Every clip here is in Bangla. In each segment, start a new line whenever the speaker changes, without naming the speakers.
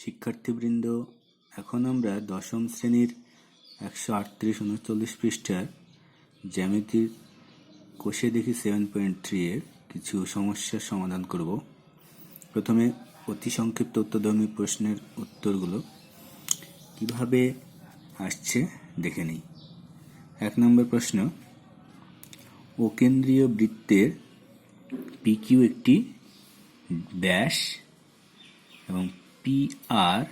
শিক্ষার্থীবৃন্দ, এখন আমরা দশম শ্রেণীর 138-39 পৃষ্ঠার জ্যামিতির কোষে দেখি 7.3 এর কিছু সমস্যার সমাধান করব। প্রথমে অতি সংক্ষিপ্ত উত্তরধর্মী প্রশ্নের উত্তরগুলো কিভাবে আসছে দেখে নিই। 1 নম্বর প্রশ্ন, অকেন্দ্রীয় বৃত্তের PQ একটি ব্যাস এবং PR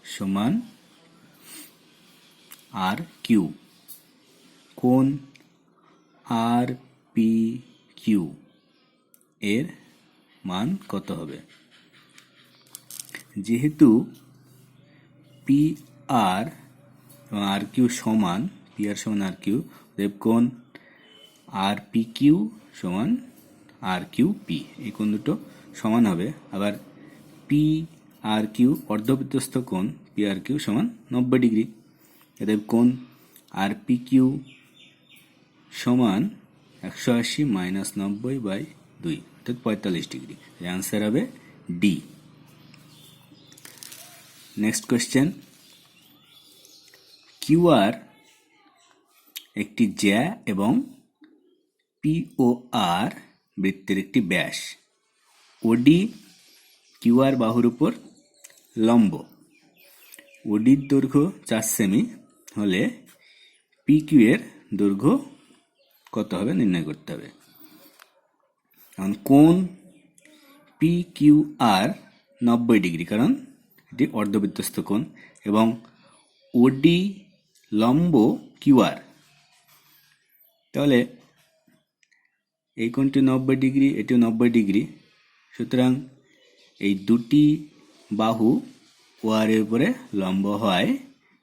সমান RQ, কোণ RPQ এর মান কত হবে? যেহেতু PR এবং RQ সমান, PR সমান RQ, কোণ RPQ সমান RQP, এই কোণ দুটো সমান হবে। আবার PRQ অর্ধবৃত্তস্থ কোণ PRQ সমান 90 ডিগ্রি। অতএব কোণ RPQ সমান 180 মাইনাস 90/2, অর্থাৎ 45 ডিগ্রি। অ্যান্সার হবে ডি। নেক্সট কোয়েশ্চেন, QR একটি জ্যা এবং POR বৃত্তের একটি ব্যাস। OD QR বাহুর উপর লম্ব। ODর দৈর্ঘ্য 4 সেমি হলে PQ এর দৈর্ঘ্য কত হবে নির্ণয় করতে হবে। এখন কোণ PQR 90 ডিগ্রি, কারণ এটি অর্ধবৃত্তস্থ কোণ, এবং OD লম্ব QR, তাহলে এই কোণটি 90 ডিগ্রি, এটিও 90 ডিগ্রি। সুতরাং এই দুটি বাহু OR এর উপরে লম্ব হয়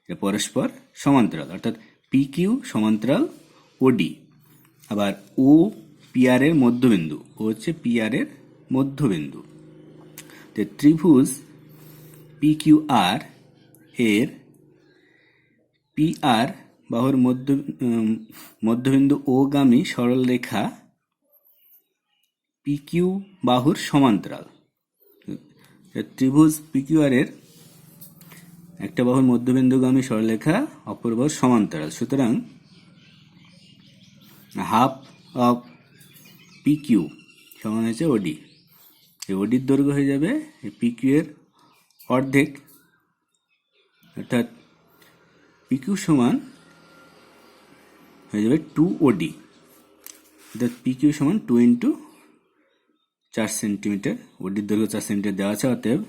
পরস্পর সমান্তরাল, অর্থাৎ PQ সমান্তরাল OD। আবার O PR এর মধ্যবিন্দু, ও হচ্ছে PR এর মধ্যবিন্দু। ত্রিভুজ PQR এর PR বাহুর মধ্যবিন্দু ও গামী সরল রেখা PQ বাহুর সমান্তরাল। ত্রিভুজ PQR এর একটা বাহুর মধ্যবিন্দুগামী সরলরেখা অপর বাহুর সমান্তরাল। সুতরাং হাফ অফ PQ সমান হচ্ছে OD। এই ODর দৈর্ঘ্য হয়ে যাবে PQ এর অর্ধেক, অর্থাৎ PQ সমান হয়ে যাবে 2OD, অর্থাৎ PQ সমান 2 × 4 সেন্টিমিটার। ODর দৈর্ঘ্য 4 সেন্টিমিটার দেওয়া আছে, অতএব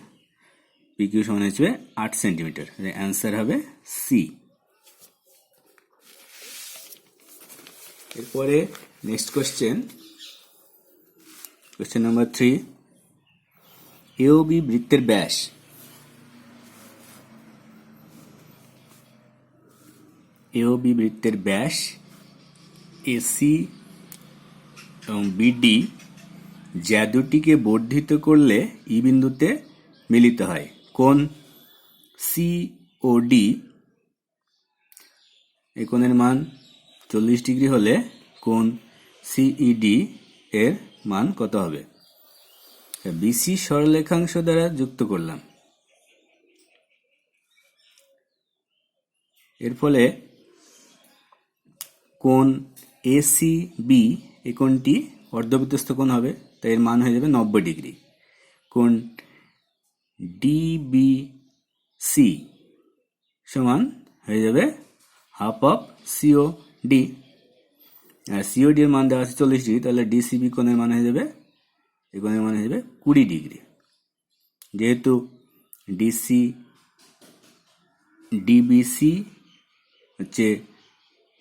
PQ সমান হচ্ছে 8 সেন্টিমিটার। অ্যান্সার হবে সি। এরপরে next question, question number 3, AOB বৃত্তের ব্যাস। AOB বৃত্তের ব্যাস AC এবং BD জ্যা দুটিকে বর্ধিত করলে ই বিন্দুতে মিলিত হয়। কোণ COD, এই কোণের মান 40 ডিগ্রি হলে কোণ CED এর মান কত হবে? BC সরলরেখাংশ দ্বারা যুক্ত করলাম। এর ফলে কোণ ACB, এই কোণটি অর্ধবৃত্তস্থ কোণ হবে, তাই এর মান হয়ে যাবে 90 ডিগ্রি। কোণ DBC সমান হয়ে যাবে হাফ অফ COD। আর COD এর মান দেওয়া আছে 40 ডিগ্রি, তাহলে DCB কোণের মান হয়ে যাবে, এই কোণের মান হয়ে যাবে 20 ডিগ্রি। যেহেতু DBC হচ্ছে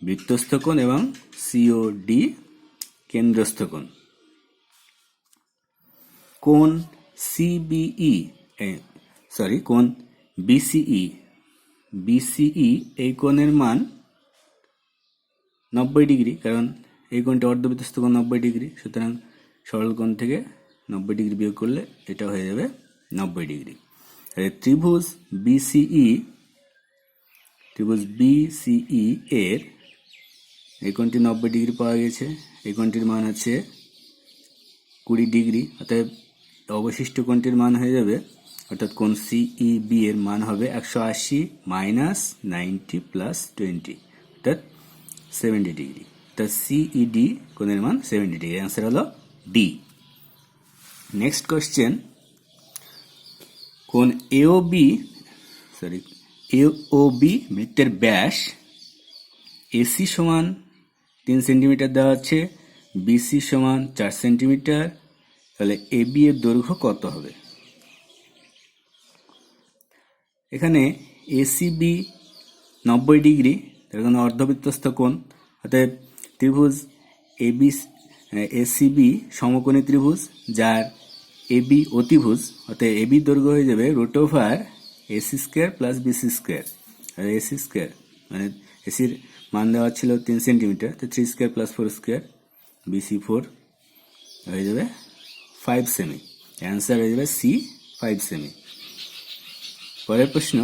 বৃত্তস্থ কোণ এবং COD কেন্দ্রস্থ কোণ। কোণ কোণ BCE এই কোণের মান 90 ডিগ্রি, কারণ এই কোণটি অর্ধবৃত্তস্থ কোণ 90 ডিগ্রি। সুতরাং সরল কোণ থেকে 90 ডিগ্রি বিয়োগ করলে এটা হয়ে যাবে 90 ডিগ্রি। ত্রিভুজ BCE এর এই কোণটি 90 ডিগ্রি পাওয়া গেছে, এই কোণটির মান হচ্ছে 20 ডিগ্রি, অতএব অবশিষ্ট কোণটির মান হয়ে যাবে অর্থাৎ কোণ সিইবি এর মান হবে 180 মাইনাস 90 প্লাস 20, অর্থাৎ 70 ডিগ্রি। অর্থাৎ সিইডি কোণের মান 70 ডিগ্রি। অ্যান্সার হলো ডি। নেক্সট কোশ্চেন, কোণ এওবি বৃত্তের ব্যাস এসি সমান 3 সেন্টিমিটার দেওয়া আছে, বিসি সমান 4 সেন্টিমিটার, তাহলে এবি এর দৈর্ঘ্য কত হবে? এখানে এসিবি 90 ডিগ্রি, তার কারণে অর্ধবৃত্তস্থ কোণ, অর্থাৎ ত্রিভুজ এসিবি সমকোণী ত্রিভুজ, যার এবি অতিভুজ, অর্থাৎ এবি দৈর্ঘ্য হয়ে যাবে root over AC square plus BC square. আর এসি স্কোয়ার মানে এসির মান দেওয়া ছিল 3 সেন্টিমিটার, তো 3 স্কোয়ার প্লাস 4 স্কোয়ার, বিসি 4 হয়ে যাবে 5 সেমি। অ্যান্সার হয়ে যাবে সি 5 সেমি। পরের প্রশ্ন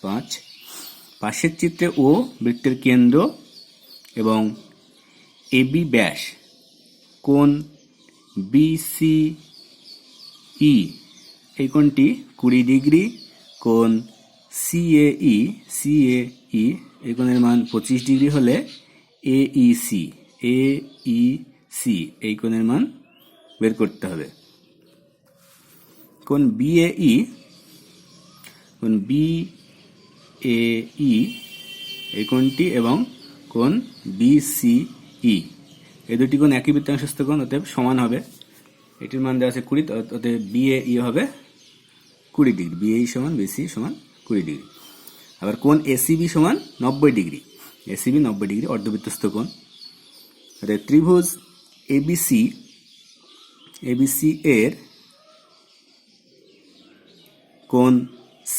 5, পাশের চিত্রে ও বৃত্তের কেন্দ্র এবং এবি ব্যাস কোণ বিসিই, এই কোণটি 20 ডিগ্রি, কোণ সিএই এই কোণের মান 25 ডিগ্রি হলে এইসি এই কোণের মান বের করতে হবে। কোণ বিএই এই কোণটি এবং কোণ বিসিই এই দুটি কোণ একই বৃত্তাংশস্থ কোণ, অতএব সমান হবে। এটির মান দেওয়া আছে 20, অতএব বিএই হবে 20 ডিগ্রি। বিএই সমান বিসি সমান 20 ডিগ্রি। আবার কোণ এসিবি সমান 90 ডিগ্রি, এসিবি 90 ডিগ্রি অর্ধবৃত্তস্থ কোণ। অর্থাৎ ত্রিভুজ এবিসি এর কোণ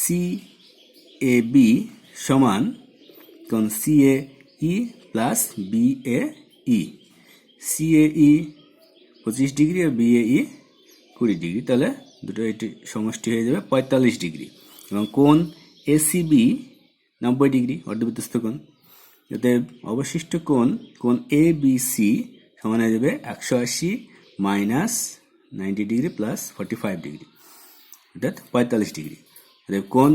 সিএবি সমান কোণ সিএই প্লাস বিএই। সিএই 25 ডিগ্রি আর বিএই 20 ডিগ্রি, তাহলে দুটো এটি সমষ্টি হয়ে যাবে 45 ডিগ্রি। এবং কোণ এসিবি 90 ডিগ্রি অর্ধবৃত্তস্থ কোণ, অতএব অবশিষ্ট কোণ এবিসি সমান হয়ে যাবে 180 মাইনাস 90 ডিগ্রি প্লাস 45 ডিগ্রি, অর্থাৎ 45 ডিগ্রি। অতএব কোণ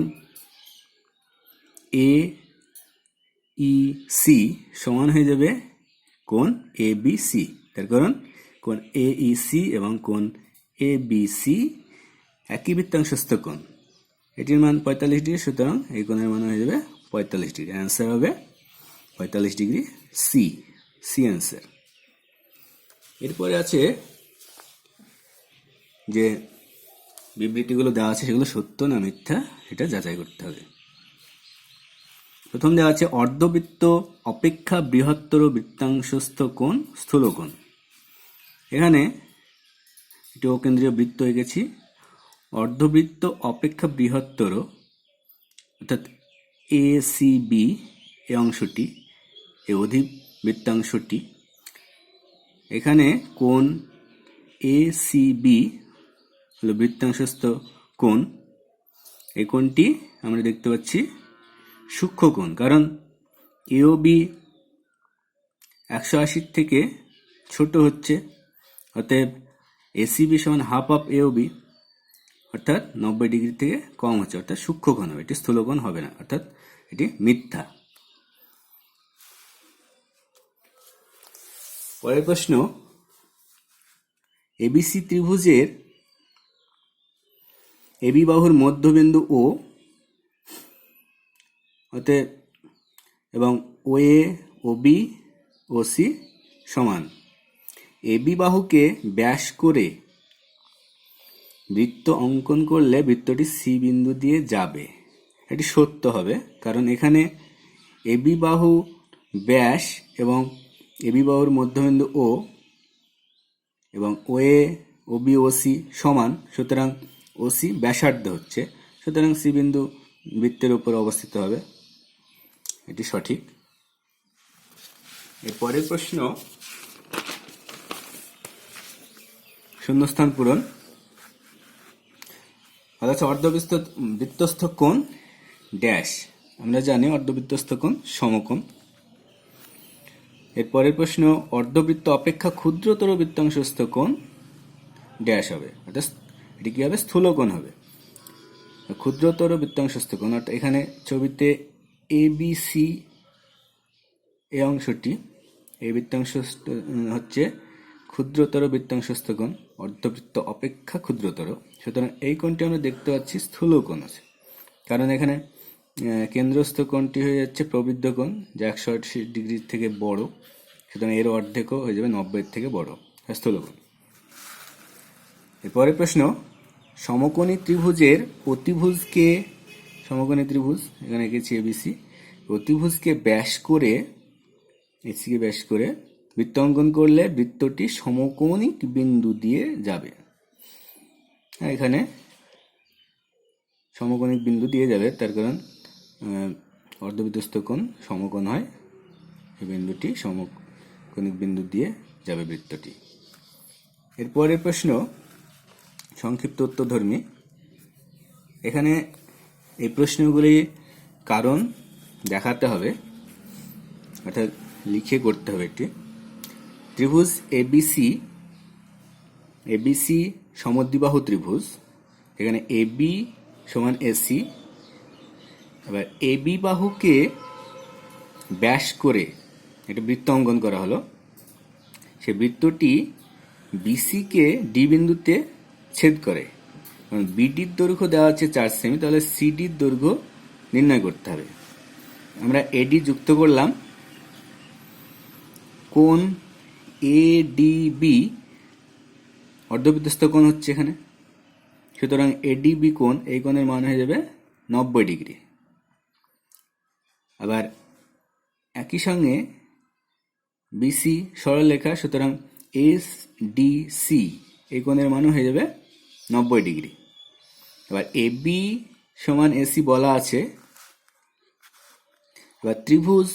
এইসি সমান হয়ে যাবে কোণ এবিসি, তার কারণ কোণ এইসি এবং কোণ এবিসি একই বৃত্তাংশস্থ কোণ। এটির মান 45 ডিগ্রি, সুতরাং এই কোণের মান হয়ে যাবে 45 ডিগ্রি। অ্যান্সার হবে 45 ডিগ্রি, সি অ্যান্সার। এরপরে আছে যে বিবৃতিগুলো দেওয়া আছে সেগুলো সত্য না মিথ্যা এটা যাচাই করতে হবে। প্রথম দেওয়া আছে অর্ধবৃত্ত অপেক্ষা বৃহত্তর বৃত্তাংশস্থ কোণ স্থূলকোণ। এখানে একটি অকেন্দ্রীয় বৃত্ত এঁকেছি। অর্ধবৃত্ত অপেক্ষা বৃহত্তর অর্থাৎ এসিবি এই অংশটি, এই অধিবৃত্তাংশটি, এখানে কোণ এসিবি হলো বৃত্তাংশস্থ কোণ। এই কোণটি আমরা দেখতে পাচ্ছি সূক্ষ্ম কোণ, কারণ এওবি 180 থেকে ছোট হচ্ছে, অতএব এসিবি সমান হাফ অফ এওবি, অর্থাৎ 90 ডিগ্রি থেকে কম হচ্ছে, অর্থাৎ সূক্ষ্ম কোণ হবে, এটি স্থূলকোণ হবে না, অর্থাৎ এটি মিথ্যা। পরের প্রশ্ন, এবিসি ত্রিভুজের এবি বাহুর মধ্যবিন্দু ও অতএব এবং ওএ ওবি ওসি সমান। এবি বাহুকে ব্যাস করে বৃত্ত অঙ্কন করলে বৃত্তটি সি বিন্দু দিয়ে যাবে। এটি সত্য হবে, কারণ এখানে এবি বাহু ব্যাস এবং এবি বাহুর মধ্যবিন্দু ও এবং ওএ ওবি ওসি সমান, সুতরাং ওসি ব্যাসার্ধ হচ্ছে, সুতরাং সি বিন্দু বৃত্তের উপর অবস্থিত হবে, এটি সঠিক। এর পরের প্রশ্ন শূন্যস্থান পূরণ। অর্ধবৃত্তস্থ কোণ ড্যাশ, আমরা জানি অর্ধবৃত্তস্থ কোণ সমকোণ। এর পরের প্রশ্ন, অর্ধবৃত্ত অপেক্ষা ক্ষুদ্রতর বৃত্তাংশস্থ কোণ ড্যাশ হবে, অর্থাৎ এটি কি হবে? স্থূলকোণ হবে। ক্ষুদ্রতর বৃত্তাংশস্থ কোণ, অর্থাৎ এখানে ছবিতে ABC এই অংশটি, এই বৃত্তাংশ হচ্ছে ক্ষুদ্রতর বৃত্তাংশস্থ কোণ, অর্ধবৃত্ত অপেক্ষা ক্ষুদ্রতর। সুতরাং এই কোণটি আমরা দেখতে পাচ্ছি স্থূল কোণ আছে, কারণ এখানে কেন্দ্রস্থ কোণটি হয়ে যাচ্ছে প্রবৃদ্ধ কোণ, যা 180 ডিগ্রির থেকে বড়। সুতরাং এর অর্ধেকও হয়ে যাবে 90 থেকে বড়, স্থূল কোণ। এরপরে প্রশ্ন, সমকোণী ত্রিভুজের অতিভুজকে, সমকোণী ত্রিভুজ এখানে এঁকেছি ABC, অতিভুজকে ব্যাস করে, এসিকে ব্যাস করে বৃত্ত অঙ্কন করলে বৃত্তটি সমকোণিক বিন্দু দিয়ে যাবে। এখানে সমকোণিক বিন্দু দিয়ে যাবে, তার কারণ অর্ধবৃত্তস্থ কোণ সমকোণ হয়, এই বিন্দুটি সমকোণিক বিন্দু দিয়ে যাবে বৃত্তটি। এরপরের প্রশ্ন সংক্ষিপ্ত উত্তরধর্মী। এখানে এই প্রশ্নগুলি কারণ দেখাতে হবে, অর্থাৎ লিখে করতে হবে। একটি ত্রিভুজ ABC সমদ্বিবাহু ত্রিভুজ, এখানে AB সমান AC। এবার AB বাহুকে ব্যাস করে একটা বৃত্ত অঙ্কন করা হলো, সে বৃত্তটি BC কে D বিন্দুতে ছেদ করে। BDর দৈর্ঘ্য দেওয়া আছে 4 সেমি, তাহলে CDর দৈর্ঘ্য নির্ণয় করতে হবে। আমরা AD যুক্ত করলাম, কোণ ADB অর্ধবৃত্তস্থ কোণ হচ্ছে এখানে, সুতরাং ADB কোণ, এই কোণের মান হয়ে যাবে 90 ডিগ্রি। আবার একই সঙ্গে BC সরলরেখা, সুতরাং SDC এই কোণের মানও হয়ে যাবে 90 ডিগ্রি। এবার AB সমান AC বলা আছে। এবার ত্রিভুজ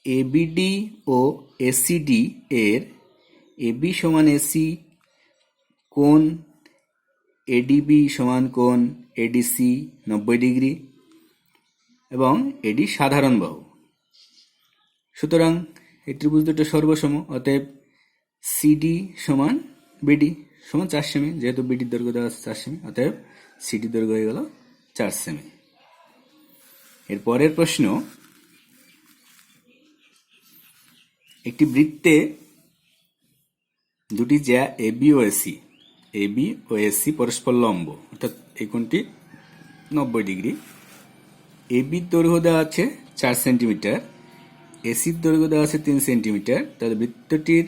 ABD ও ACD এর AB সমান AC কোণ ADB সমান কোণ ADC 90 ডিগ্রি এবং এডি সাধারণ বাহু। সুতরাং এই ত্রিভুজ দুটো সর্বসম, অতএব CD সমান BD সমান 4 সেমি, যেহেতু BDর দৈর্ঘ্য দেওয়া আছে 4 সেমি, অতএব CD দৈর্ঘ্য হয়ে গেল 4 সেমি। এর পরের প্রশ্ন, একটি বৃত্তে দুটি জ্যা AB ও AC পরস্পর লম্ব, অর্থাৎ এই কোণটি 90 ডিগ্রি। ABর দৈর্ঘ্য দেওয়া আছে 4 সেন্টিমিটার, ACর দৈর্ঘ্য দেওয়া আছে 3 সেন্টিমিটার, তাহলে বৃত্তটির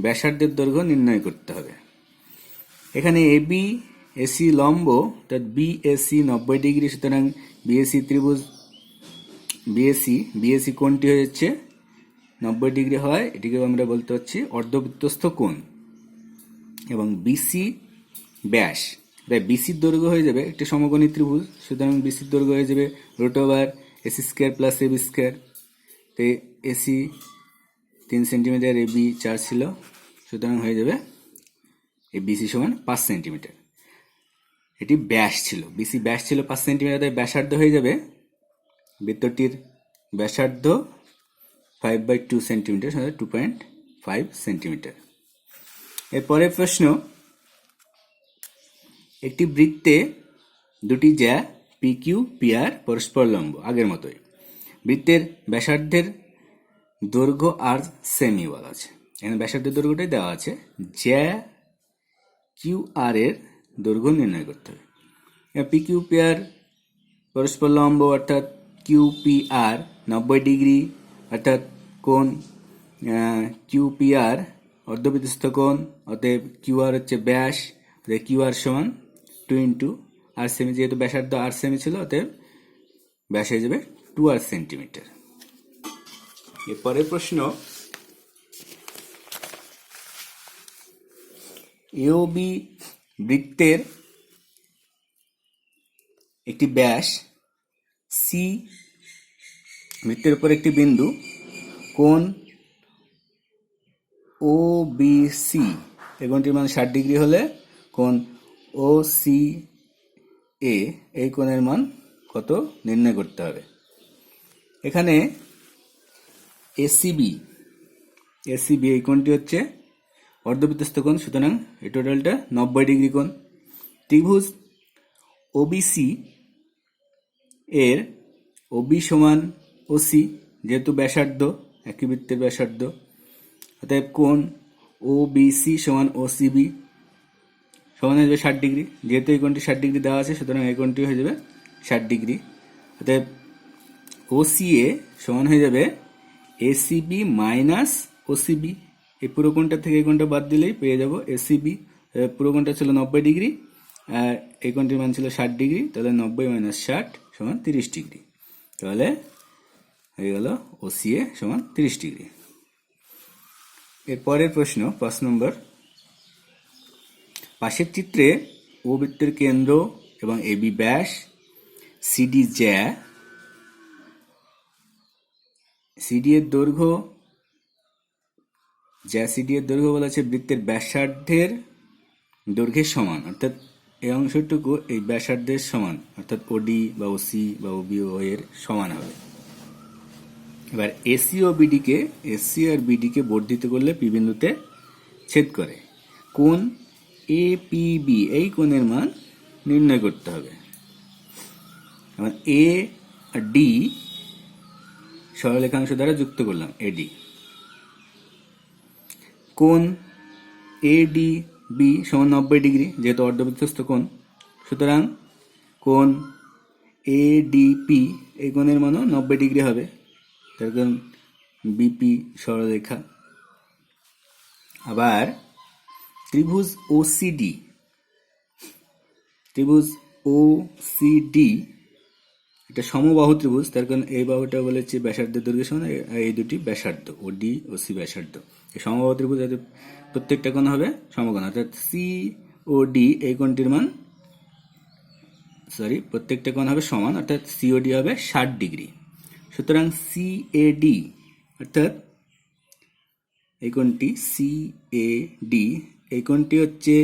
ব্যাসার্ধের দৈর্ঘ্য নির্ণয় করতে হবে। এখানে AB AC লম্ব, অর্থাৎ BAC 90 ডিগ্রি, সুতরাং BAC ত্রিভুজ BAC কোণটি হয়ে যাচ্ছে 90 ডিগ্রি হয়, এটিকে আমরা বলতে পারছি অর্ধবৃত্তস্থ কোণ। এবং BC ব্যাস, তাই BCর দৈর্ঘ্য হয়ে যাবে একটি সমকোণী ত্রিভুজ, সুতরাং BCর দৈর্ঘ্য হয়ে যাবে √AC² প্লাস AB²। তো AC 3 সেন্টিমিটার, AB 4 ছিল, সুতরাং হয়ে যাবে BC সমান 5 সেন্টিমিটার। এটি ব্যাস ছিল, BC ব্যাস ছিল 5 সেন্টিমিটার, তাই ব্যাসার্ধ হয়ে যাবে, বৃত্তটির ব্যাসার্ধ 5/2 সেন্টিমিটার, 2.5 সেন্টিমিটার। এরপরে প্রশ্ন, একটি বৃত্তে দুটি জ্যা PQ PR পরস্পর লম্ব, আগের মতোই। বৃত্তের ব্যাসার্ধের দৈর্ঘ্য আর সেমি বলা আছে, এখানে ব্যাসার্ধের দৈর্ঘ্যটাই দেওয়া আছে, জ্যা QR এর দৈর্ঘ্য নির্ণয় করতে হবে। PQ PR পরস্পর লম্ব, অর্থাৎ QPR 90 ডিগ্রি, অর্থাৎ কোণ QPR অর্ধবৃত্তস্থ কোণ, অতএব QR হচ্ছে ব্যাস, QR সমান 2 r সেমি, যেহেতু ব্যাসার্ধ r সেমি ছিল, অতএব ব্যাস হয়ে যাবে 2r সেন্টিমিটার। এরপরের প্রশ্ন, AOB বৃত্তের একটি ব্যাস C, বৃত্তের উপর একটি বিন্দু, কোণ OBC, এই কোণটির মান 60 ডিগ্রি হলে কোণ OCA এই কোণের মান কত নির্ণয় করতে হবে। এখানে ACB এই কোণটি হচ্ছে অর্ধবৃত্তস্থ কোণ, সুতরাং এই টোটালটা 90 ডিগ্রি কোণ। ত্রিভুজ ওবিসি এর ওবি সমান ওসি, যেহেতু ব্যাসার্ধ, একই বৃত্তের ব্যাসার্ধ, অতএব কোণ ওবিসি সমান ওসিবি সমান হয়ে যাবে 60 ডিগ্রি। যেহেতু এই কোণটি 60 ডিগ্রি দেওয়া আছে, সুতরাং এই কোণটি হয়ে যাবে 60 ডিগ্রি। অতএব ওসিএ সমান হয়ে যাবে এসিবি মাইনাস ওসিবি। এই পুরো কোণটা থেকে এই কোণটা বাদ দিলেই পেয়ে যাব এসিবি। পুরো কোণটা ছিল 90 ডিগ্রি, আর এই কোণটির মান ছিল 60 ডিগ্রি, তাহলে 90 মাইনাস 60 সমান 30 ডিগ্রি। তাহলে হয়ে গেল ওসিএ সমান 30 ডিগ্রি। এর পরের প্রশ্ন 5 নম্বর। পাশের চিত্রে ও বৃত্তের কেন্দ্র এবং এবি ব্যাস, সিডি জ্যা, সিডি এর দৈর্ঘ্য, জ্যা সিডি এর দৈর্ঘ্য বলা আছে বৃত্তের ব্যাসার্ধের দৈর্ঘ্যের সমান, অর্থাৎ এই অংশটুকু এই ব্যাসার্ধের সমান, অর্থাৎ ওডি বা ওসি বা ওবিও এর সমান হবে। এবার এসি ও বিডিকে, এসি আর বিডিকে বর্ধিত করলে পি বিন্দুতে ছেদ করে। কোণ এ পি বি, এই কোণের মান নির্ণয় করতে হবে। এবার এ আর ডি সরলরেখাংশ দ্বারা যুক্ত করলাম, এডি। কোণ এডি বি সমান 90 ডিগ্রি, যেহেতু অর্ধবৃত্তস্থ কোণ, সুতরাং কোণ এডিপি এই কোণের মানও 90 ডিগ্রি হবে, তার কারণ বিপি সরলরেখা। আবার ত্রিভুজ ওসিডি, ত্রিভুজ ওসিডি এটা সমবাহু ত্রিভুজ, তার কারণ এই বাহুটা বলেছে ব্যাসার্ধের দৈর্ঘ্য সমান, এই দুটি ব্যাসার্ধ, ওডি ও সি ব্যাসার্ধ। এই সমবাহু ত্রিভুজ প্রত্যেকটা কোণ হবে সমকোণ, অর্থাৎ সি ও ডি এই কোণটির মান, প্রত্যেকটা কোণ হবে সমান, অর্থাৎ সিওডি হবে 60 ডিগ্রি। সুতরাং সিএডি অর্থাৎ এই কোণটি সিএডি, এই কোণটি হচ্ছে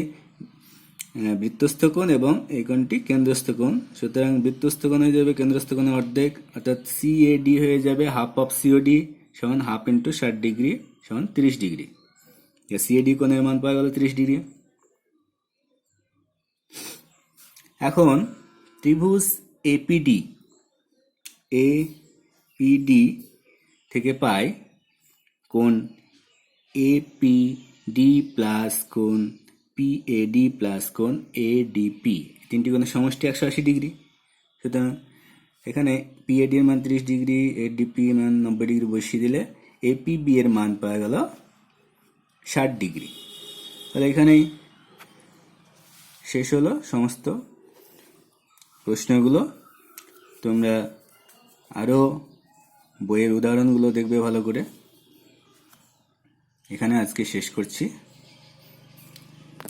বৃত্তস্থ কোণ এবং এই কোণটি কেন্দ্রস্থ কোণ। সুতরাং বৃত্তস্থ কোণ হয়ে যাবে কেন্দ্রস্থ কোণের অর্ধেক, অর্থাৎ সিএডি হয়ে যাবে হাফ অফ সিওডি সমান হাফ ইন্টু 60 ডিগ্রি সমান 30 ডিগ্রি। সিএডি কোণের মান পাওয়া গেল 30 ডিগ্রি। এখন ত্রিভুজ এপিডি, এপিডি থেকে পাই কোণ এপিডি প্লাস কোণ পিএডি প্লাস কোণ এডিপি, তিনটি কোণের সমষ্টি 180 ডিগ্রি। সুতরাং এখানে পিএডি এর মান 30 ডিগ্রি, এডিপি এর মান 90 ডিগ্রি বসিয়ে দিলে এপিবি এর মান পাওয়া গেল 60 ডিগ্রি। তাহলে এখানেই শেষ হলো সমস্ত প্রশ্নগুলো। তোমরা আরও বইয়ের উদাহরণগুলো দেখবে ভালো করে। এখানে আজকে শেষ করছি।